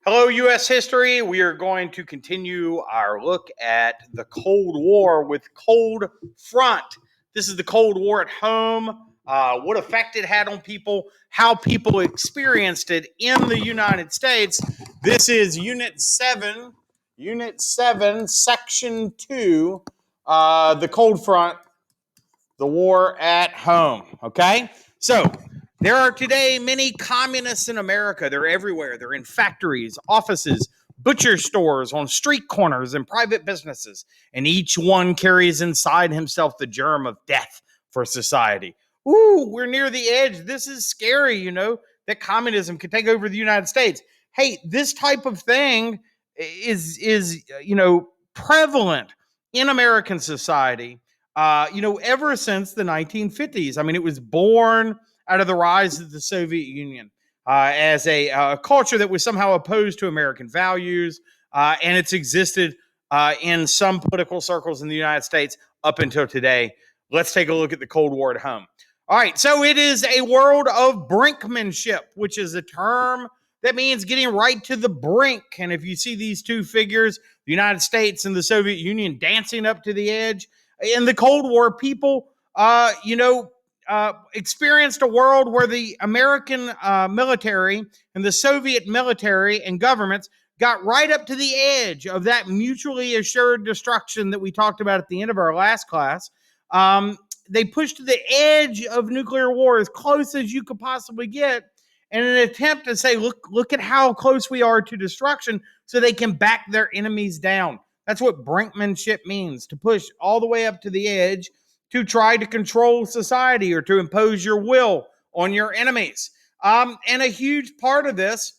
Hello, U.S. history. We are going to continue our look at the Cold War with Cold Front. This is the Cold War at home, what effect it had on people, how people experienced it in the United States. This is Unit 7, Section 2, the Cold Front, the war at home. Okay? So, there are today many communists in America. They're everywhere. They're in factories, offices, butcher stores, on street corners, and private businesses. And each one carries inside himself the germ of death for society. Ooh, we're near the edge. This is scary, that communism could take over the United States. Hey, this type of thing is prevalent in American society, ever since the 1950s. I mean, it was born out of the rise of the Soviet Union as a culture that was somehow opposed to American values, and it's existed in some political circles in the United States up until today. Let's take a look at the Cold War at home. All right, so it is a world of brinkmanship, which is a term that means getting right to the brink. And if you see these two figures, the United States and the Soviet Union, dancing up to the edge, in the Cold War, people, experienced a world where the American military and the Soviet military and governments got right up to the edge of that mutually assured destruction that we talked about at the end of our last class. They pushed to the edge of nuclear war as close as you could possibly get in an attempt to say, look at how close we are to destruction, so they can back their enemies down. That's what brinkmanship means, to push all the way up to the edge to try to control society or to impose your will on your enemies. And a huge part of this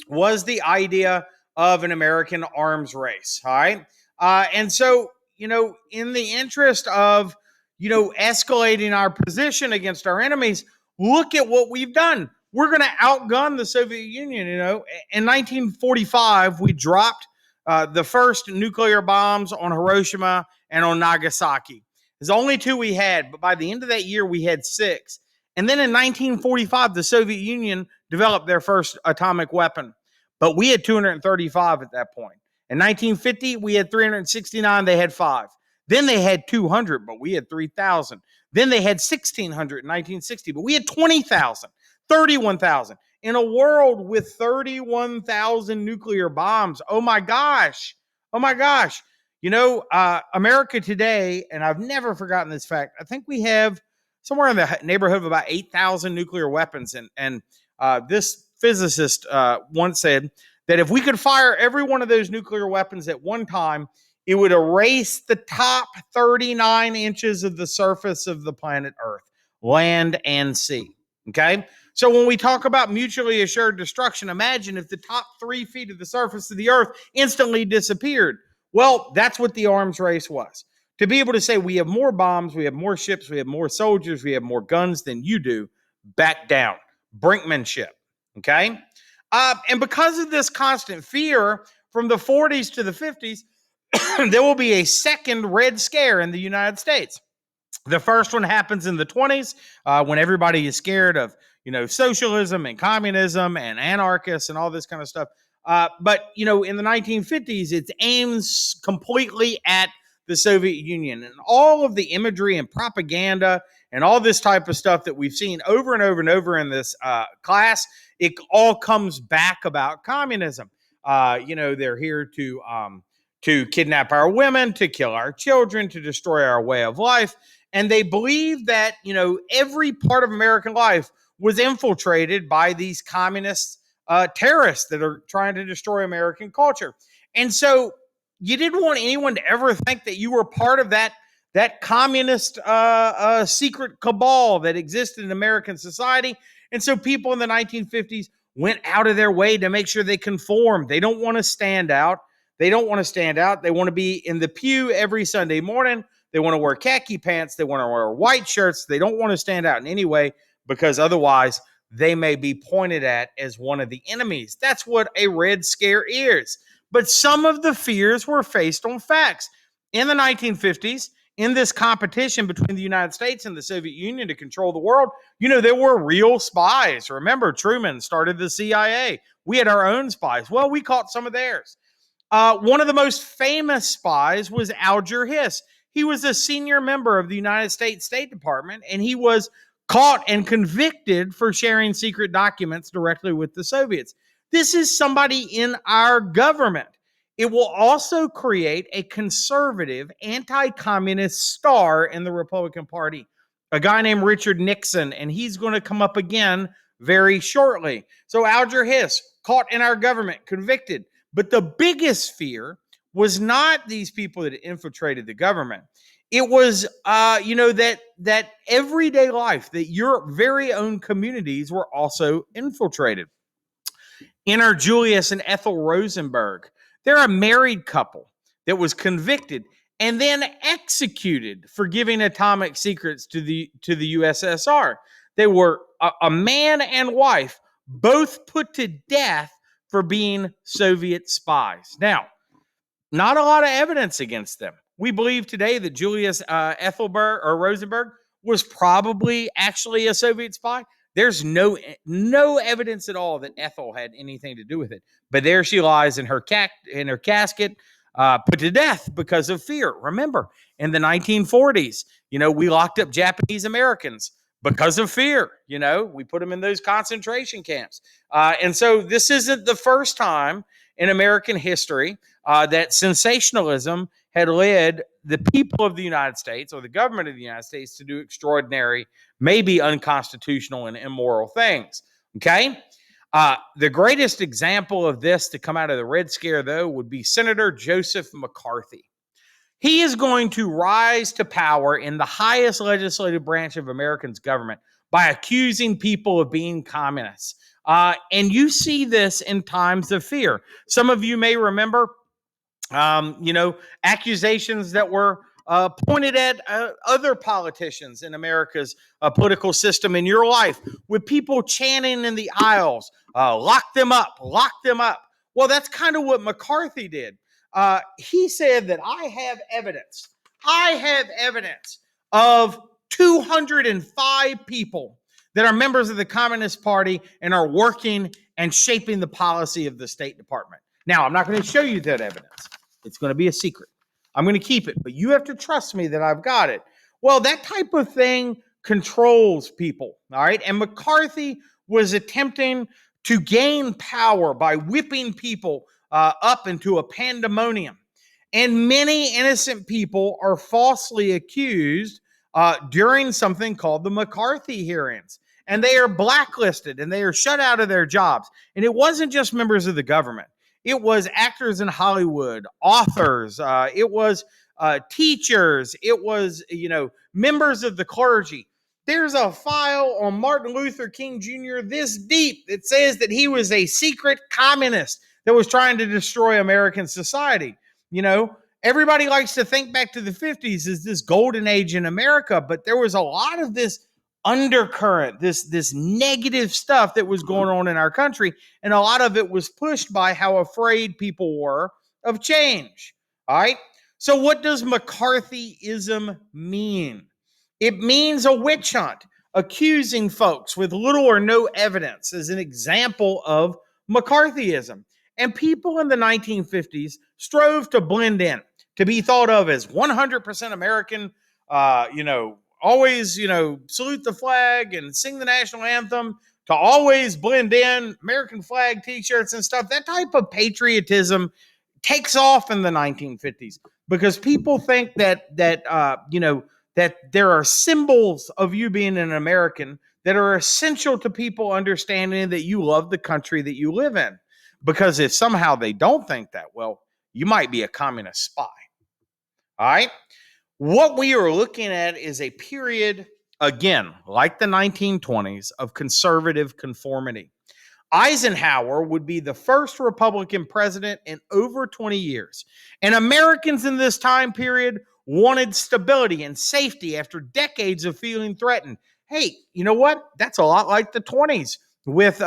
was the idea of an American arms race. All right. And so, in the interest of, escalating our position against our enemies, look at what we've done. We're going to outgun the Soviet Union. In 1945, we dropped the first nuclear bombs on Hiroshima and on Nagasaki. There's only two we had, but by the end of that year, we had six. And then in 1945, the Soviet Union developed their first atomic weapon, but we had 235 at that point. In 1950, we had 369, they had 5. Then they had 200, but we had 3,000. Then they had 1,600 in 1960, but we had 20,000, 31,000. In a world with 31,000 nuclear bombs, oh my gosh. America today, and I've never forgotten this fact, I think we have somewhere in the neighborhood of about 8,000 nuclear weapons. And this physicist once said that if we could fire every one of those nuclear weapons at one time, it would erase the top 39 inches of the surface of the planet Earth, land and sea. Okay? So when we talk about mutually assured destruction, imagine if the top 3 feet of the surface of the Earth instantly disappeared. Well, that's what the arms race was. To be able to say we have more bombs, we have more ships, we have more soldiers, we have more guns than you do, back down. Brinkmanship. Okay? And because of this constant fear from the 40s to the 50s, there will be a second Red Scare in the United States. The first one happens in the 20s when everybody is scared of, socialism and communism and anarchists and all this kind of stuff. But in the 1950s, it aims completely at the Soviet Union, and all of the imagery and propaganda and all this type of stuff that we've seen over and over and over in this class, it all comes back about communism. They're here to kidnap our women, to kill our children, to destroy our way of life. And they believe that, every part of American life was infiltrated by these communist terrorists that are trying to destroy American culture. And so you didn't want anyone to ever think that you were part of that communist secret cabal that existed in American society. And so people in the 1950s went out of their way to make sure they conformed. They don't want to stand out. They want to be in the pew every Sunday morning. They want to wear khaki pants. They want to wear white shirts. They don't want to stand out in any way, because otherwise they may be pointed at as one of the enemies. That's what a Red Scare is. But some of the fears were based on facts. In the 1950s, in this competition between the United States and the Soviet Union to control the world, there were real spies. Remember, Truman started the CIA. We had our own spies. Well, we caught some of theirs. One of the most famous spies was Alger Hiss. He was a senior member of the United States State Department, and he was caught and convicted for sharing secret documents directly with the Soviets. This is somebody in our government. It will also create a conservative, anti-communist star in the Republican Party, a guy named Richard Nixon, and he's going to come up again very shortly. So Alger Hiss, caught in our government, convicted. But the biggest fear was not these people that infiltrated the government. It was, that everyday life, that your very own communities were also infiltrated. Enter Julius and Ethel Rosenberg. They're a married couple that was convicted and then executed for giving atomic secrets to the USSR. They were a man and wife, both put to death for being Soviet spies. Now, not a lot of evidence against them. We believe today that Julius Ethelberg or Rosenberg was probably actually a Soviet spy. There's no evidence at all that Ethel had anything to do with it. But there she lies in her casket, put to death because of fear. Remember, in the 1940s, we locked up Japanese Americans because of fear. We put them in those concentration camps. And so this isn't the first time in American history that sensationalism had led the people of the United States or the government of the United States to do extraordinary, maybe unconstitutional and immoral things. Okay? The greatest example of this to come out of the Red Scare, though, would be Senator Joseph McCarthy. He is going to rise to power in the highest legislative branch of America's government by accusing people of being communists. And you see this in times of fear. Some of you may remember, accusations that were pointed at other politicians in America's political system in your life, with people chanting in the aisles, lock them up, lock them up. Well, that's kind of what McCarthy did. He said that I have evidence of 205 people that are members of the Communist Party and are working and shaping the policy of the State Department. Now, I'm not going to show you that evidence. It's going to be a secret. I'm going to keep it, but you have to trust me that I've got it. Well, that type of thing controls people, all right? And McCarthy was attempting to gain power by whipping people up into a pandemonium. And many innocent people are falsely accused during something called the McCarthy hearings. And they are blacklisted and they are shut out of their jobs. And it wasn't just members of the government. It was actors in Hollywood, authors, it was teachers, it was, members of the clergy. There's a file on Martin Luther King Jr. this deep that says that he was a secret communist that was trying to destroy American society. Everybody likes to think back to the 50s as this golden age in America, but there was a lot of this undercurrent, this negative stuff that was going on in our country, and a lot of it was pushed by how afraid people were of change. All right. So what does McCarthyism mean? It means a witch hunt, accusing folks with little or no evidence as an example of McCarthyism. And people in the 1950s strove to blend in, to be thought of as 100% American, always, salute the flag and sing the national anthem, to always blend in, American flag t-shirts and stuff. That type of patriotism takes off in the 1950s because people think that there are symbols of you being an American that are essential to people understanding that you love the country that you live in. Because if somehow they don't think that, well, you might be a communist spy. All right? What we are looking at is a period, again, like the 1920s, of conservative conformity. Eisenhower would be the first Republican president in over 20 years. And Americans in this time period wanted stability and safety after decades of feeling threatened. Hey, you know what? That's a lot like the 20s with,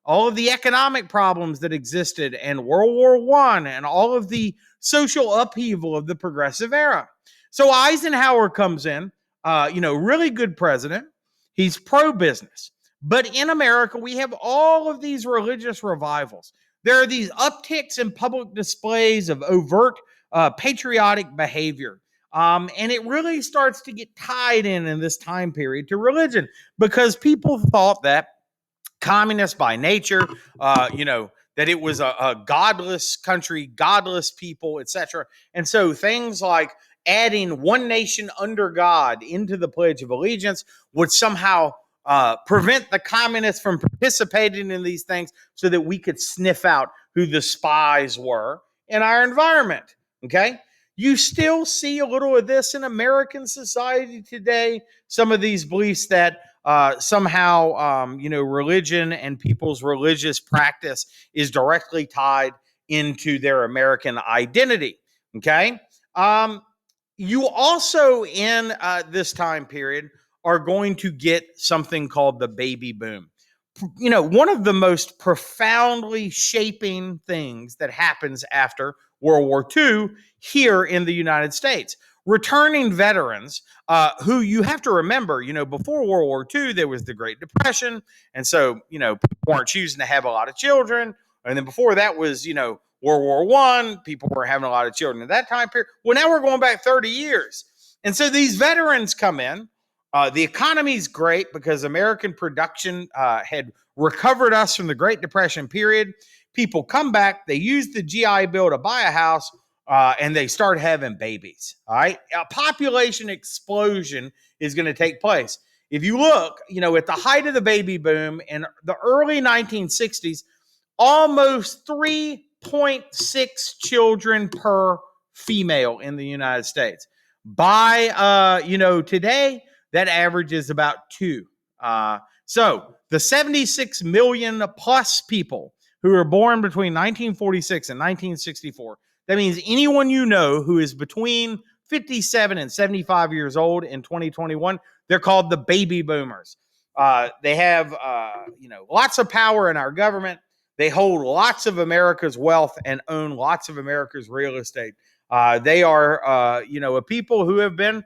all of the economic problems that existed and World War I and all of the social upheaval of the progressive era. So Eisenhower comes in, really good president. He's pro-business. But in America, we have all of these religious revivals. There are these upticks in public displays of overt patriotic behavior. And it really starts to get tied in this time period to religion because people thought that communist by nature, that it was a godless country, godless people, etc. And so things like adding one nation under God into the Pledge of Allegiance would somehow prevent the communists from participating in these things so that we could sniff out who the spies were in our environment. Okay. You still see a little of this in American society today. Some of these beliefs that somehow, religion and people's religious practice is directly tied into their American identity. Okay. You also, in this time period, are going to get something called the baby boom. One of the most profoundly shaping things that happens after World War II here in the United States. Returning veterans, who you have to remember, before World War II, there was the Great Depression. And so, people weren't choosing to have a lot of children. And then before that was, World War I, people were having a lot of children at that time period. Well, now we're going back 30 years. And so these veterans come in. The economy's great because American production had recovered us from the Great Depression period. People come back, they use the GI Bill to buy a house, and they start having babies. All right. A population explosion is going to take place. If you look, at the height of the baby boom in the early 1960s, almost 3.6 children per female in the United States. By, today, that average is about 2. So the 76 million plus people who were born between 1946 and 1964, that means anyone who is between 57 and 75 years old in 2021, they're called the baby boomers. They have, lots of power in our government. They hold lots of America's wealth and own lots of America's real estate. They are, a people who have been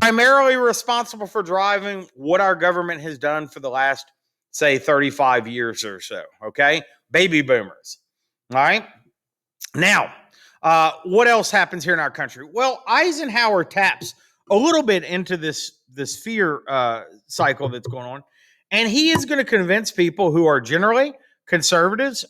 primarily responsible for driving what our government has done for the last, say, 35 years or so. Okay. Baby boomers. All right. Now, what else happens here in our country? Well, Eisenhower taps a little bit into this fear cycle that's going on. And he is going to convince people who are generally conservatives,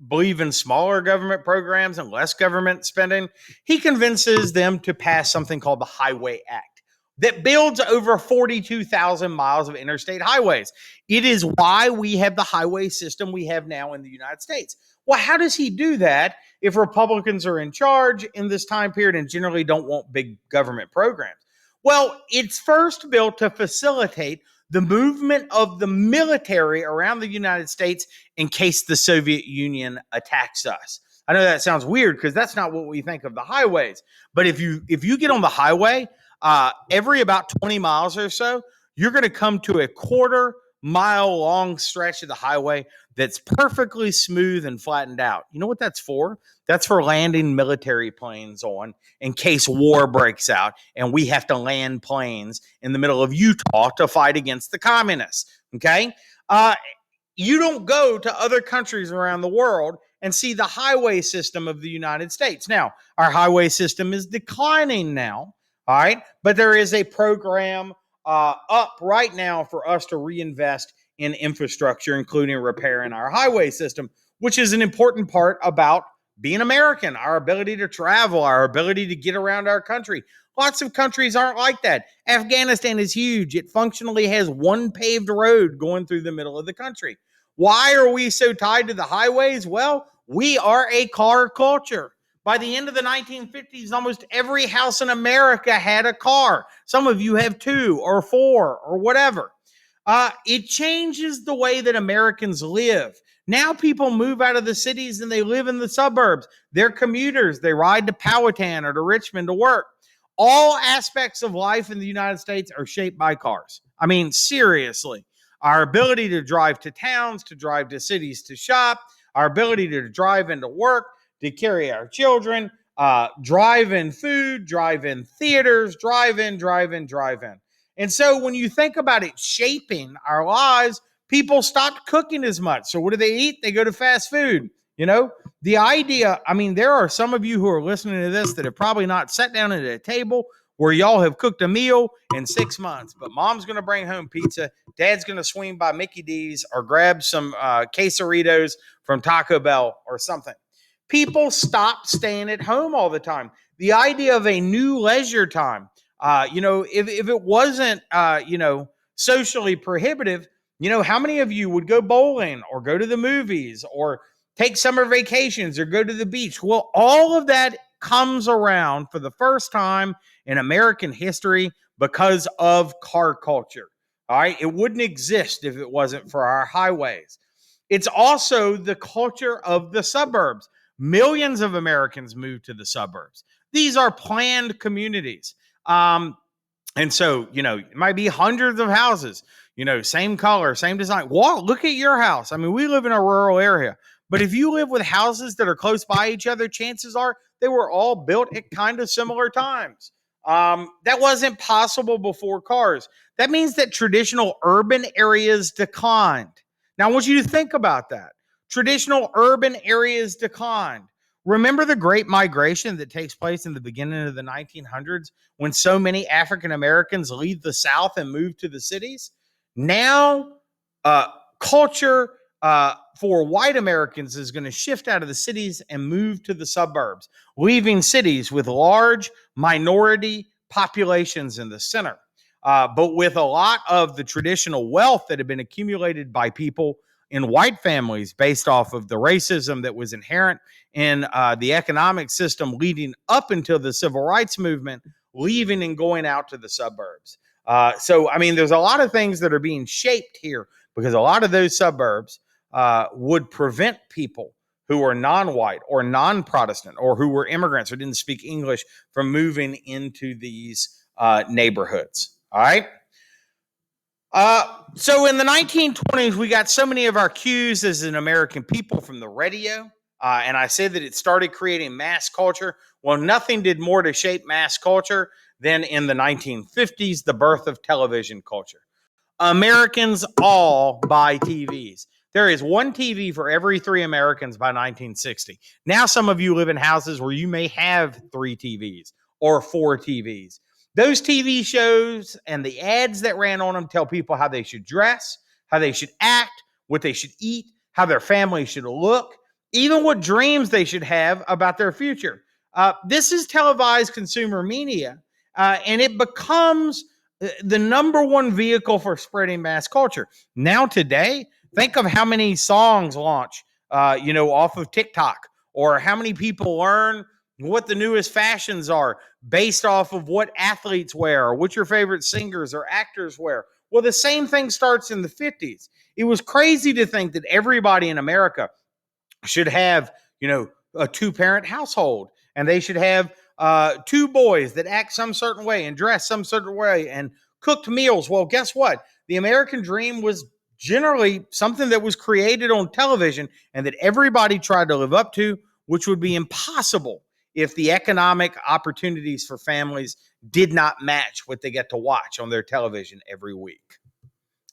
believe in smaller government programs and less government spending. He convinces them to pass something called the Highway Act that builds over 42,000 miles of interstate highways. It is why we have the highway system we have now in the United States. Well, how does he do that if Republicans are in charge in this time period and generally don't want big government programs? Well, it's first built to facilitate the movement of the military around the United States in case the Soviet Union attacks us. I know that sounds weird because that's not what we think of the highways. But if you get on the highway, every about 20 miles or so, you're going to come to a quarter-mile long stretch of the highway that's perfectly smooth and flattened out. You know what that's for? That's for landing military planes on in case war breaks out and we have to land planes in the middle of Utah to fight against the communists. Okay? You don't go to other countries around the world and see the highway system of the United States. Now, our highway system is declining now. All right. But there is a program up right now for us to reinvest in infrastructure, including repairing our highway system, which is an important part about being American, our ability to travel, our ability to get around our country. Lots of countries aren't like that. Afghanistan is huge. It functionally has one paved road going through the middle of the country. Why are we so tied to the highways? Well, we are a car culture. By the end of the 1950s, almost every house in America had a car. Some of you have 2 or 4 or whatever. It changes the way that Americans live. Now people move out of the cities and they live in the suburbs. They're commuters. They ride to Powhatan or to Richmond to work. All aspects of life in the United States are shaped by cars. I mean, seriously. Our ability to drive to towns, to drive to cities to shop, our ability to drive into work, to carry our children, drive-in food, drive-in theaters, drive-in. And so when you think about it shaping our lives, people stopped cooking as much. So what do they eat? They go to fast food. The idea, I mean, there are some of you who are listening to this that have probably not sat down at a table where y'all have cooked a meal in 6 months, but mom's going to bring home pizza. Dad's going to swing by Mickey D's or grab some quesaritos from Taco Bell or something. People stopped staying at home all the time. The idea of a new leisure time, if it wasn't, socially prohibitive, how many of you would go bowling or go to the movies or take summer vacations or go to the beach? Well, all of that comes around for the first time in American history because of car culture. All right. It wouldn't exist if it wasn't for our highways. It's also the culture of the suburbs. Millions of Americans move to the suburbs. These are planned communities. And so, it might be hundreds of houses, same color, same design. Look at your house. I mean, we live in a rural area, but if you live with houses that are close by each other, chances are they were all built at kind of similar times. That wasn't possible before cars. That means that traditional urban areas declined. Now, I want you to think about that. Traditional urban areas declined. Remember the Great Migration that takes place in the beginning of the 1900s when so many African Americans leave the South and move to the cities? Now, culture for white Americans is going to shift out of the cities and move to the suburbs, leaving cities with large minority populations in the center. But with a lot of the traditional wealth that had been accumulated by people in white families based off of the racism that was inherent in the economic system leading up until the civil rights movement, leaving and going out to the suburbs. So, I mean, there's a lot of things that are being shaped here because a lot of those suburbs would prevent people who were non-white or non-Protestant or who were immigrants or didn't speak English from moving into these neighborhoods. All right. So in the 1920s, we got so many of our cues as an American people from the radio. And I said that it started creating mass culture. Well, nothing did more to shape mass culture than in the 1950s, the birth of television culture. Americans all buy TVs. There is one TV for every 3 Americans by 1960. Now, some of you live in houses where you may have 3 TVs or 4 TVs. Those TV shows and the ads that ran on them tell people how they should dress, how they should act, what they should eat, how their family should look, even what dreams they should have about their future. This is televised consumer media, and it becomes the number one vehicle for spreading mass culture. Now today, think of how many songs launch, off of TikTok, or how many people learn what the newest fashions are based off of what athletes wear or what your favorite singers or actors wear. Well, the same thing starts in the 50s. It was crazy to think that everybody in America should have, a 2-parent household, and they should have 2 boys that act some certain way and dress some certain way and cooked meals. Well, guess what? The American dream was generally something that was created on television and that everybody tried to live up to, which would be impossible if the economic opportunities for families did not match what they get to watch on their television every week.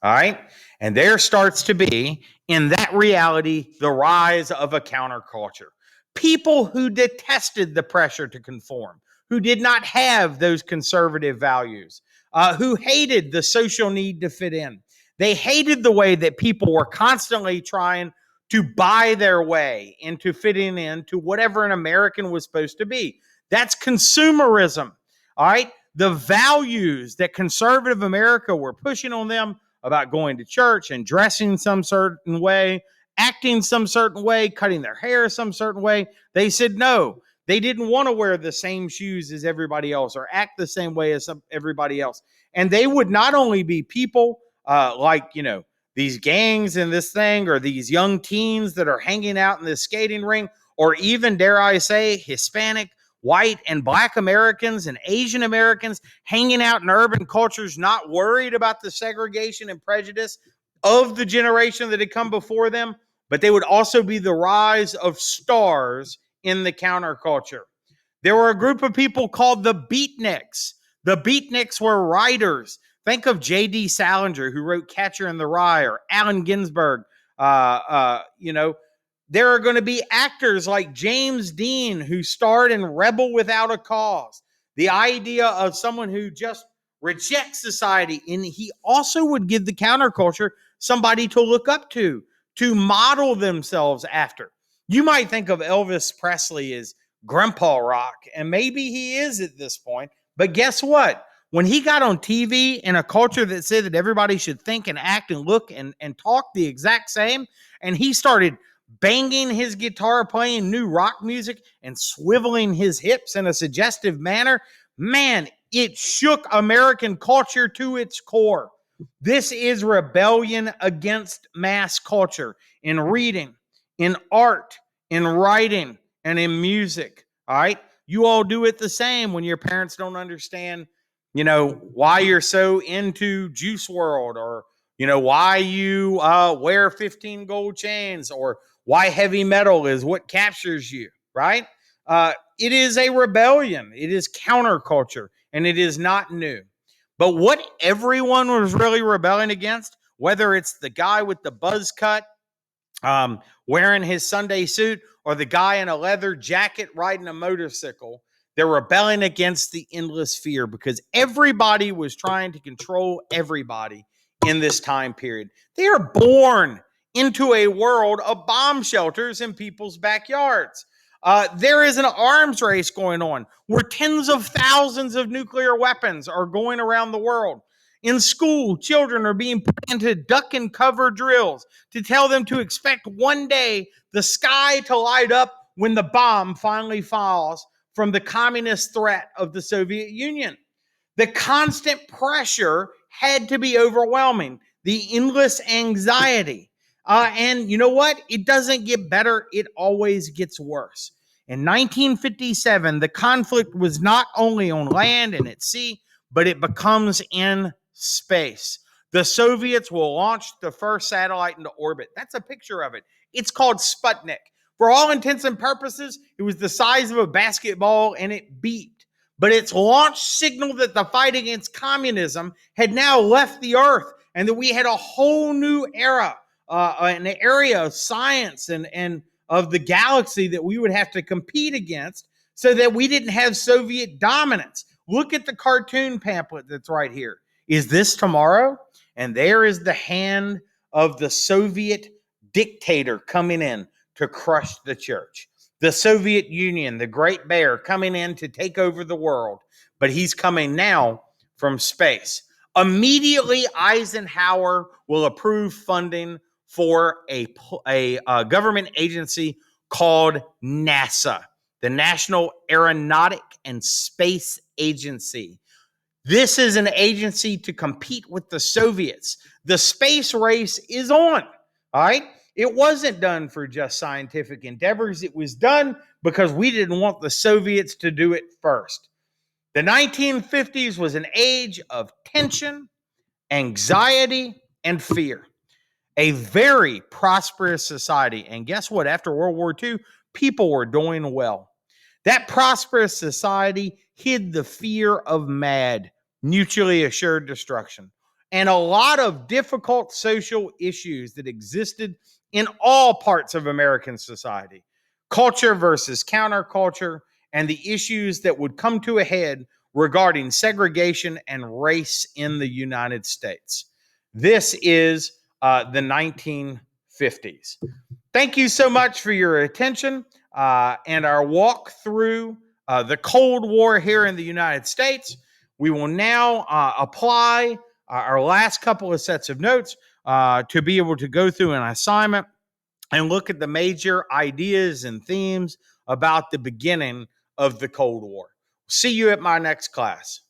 All right. And there starts to be, in that reality, the rise of a counterculture. People who detested the pressure to conform, who did not have those conservative values, who hated the social need to fit in. They hated the way that people were constantly trying to buy their way into fitting into whatever an American was supposed to be. That's consumerism. All right. The values that conservative America were pushing on them about going to church and dressing some certain way, acting some certain way, cutting their hair some certain way. They said no. They didn't want to wear the same shoes as everybody else or act the same way as everybody else. And they would not only be people these gangs in this thing, or these young teens that are hanging out in this skating ring, or even, dare I say, Hispanic, white, and Black Americans and Asian Americans hanging out in urban cultures, not worried about the segregation and prejudice of the generation that had come before them, but they would also be the rise of stars in the counterculture. There were a group of people called the Beatniks. The Beatniks were writers. Think of J.D. Salinger, who wrote Catcher in the Rye, or Allen Ginsberg. There are going to be actors like James Dean, who starred in Rebel Without a Cause. The idea of someone who just rejects society, and he also would give the counterculture somebody to look up to model themselves after. You might think of Elvis Presley as Grandpa Rock, and maybe he is at this point. But guess what? When he got on TV in a culture that said that everybody should think and act and look and talk the exact same, and he started banging his guitar, playing new rock music, and swiveling his hips in a suggestive manner, man, it shook American culture to its core. This is rebellion against mass culture in reading, in art, in writing, and in music. All right. You all do it the same when your parents don't understand, why you're so into Juice WRLD, or, why you wear 15 gold chains, or why heavy metal is what captures you, right? It is a rebellion. It is counterculture, and it is not new. But what everyone was really rebelling against, whether it's the guy with the buzz cut, wearing his Sunday suit, or the guy in a leather jacket riding a motorcycle, they're rebelling against the endless fear, because everybody was trying to control everybody in this time period. They are born into a world of bomb shelters in people's backyards. There is an arms race going on where tens of thousands of nuclear weapons are going around the world. In school, children are being put into duck and cover drills to tell them to expect one day the sky to light up when the bomb finally falls from the communist threat of the Soviet Union. The constant pressure had to be overwhelming, the endless anxiety. And you know what? It doesn't get better, it always gets worse. In 1957, the conflict was not only on land and at sea, but it becomes in space. The Soviets will launch the first satellite into orbit. That's a picture of it. It's called Sputnik. For all intents and purposes, it was the size of a basketball and it beeped. But its launch signaled that the fight against communism had now left the Earth, and that we had a whole new era, an area of science and of the galaxy that we would have to compete against, so that we didn't have Soviet dominance. Look at the cartoon pamphlet that's right here. Is this tomorrow? And there is the hand of the Soviet dictator coming in to crush the church. The Soviet Union, the great bear, coming in to take over the world. But he's coming now from space. Immediately, Eisenhower will approve funding for a government agency called NASA, the National Aeronautic and Space Agency. This is an agency to compete with the Soviets. The space race is on, all right? It wasn't done for just scientific endeavors. It was done because we didn't want the Soviets to do it first. The 1950s was an age of tension, anxiety, and fear. A very prosperous society. And guess what? After World War II, people were doing well. That prosperous society hid the fear of MAD, mutually assured destruction, and a lot of difficult social issues that existed in all parts of American society. Culture versus counterculture, and the issues that would come to a head regarding segregation and race in the United States. This is the 1950s. Thank you so much for your attention and our walk through the Cold War here in the United States. We will now apply our last couple of sets of notes to be able to go through an assignment and look at the major ideas and themes about the beginning of the Cold War. See you at my next class.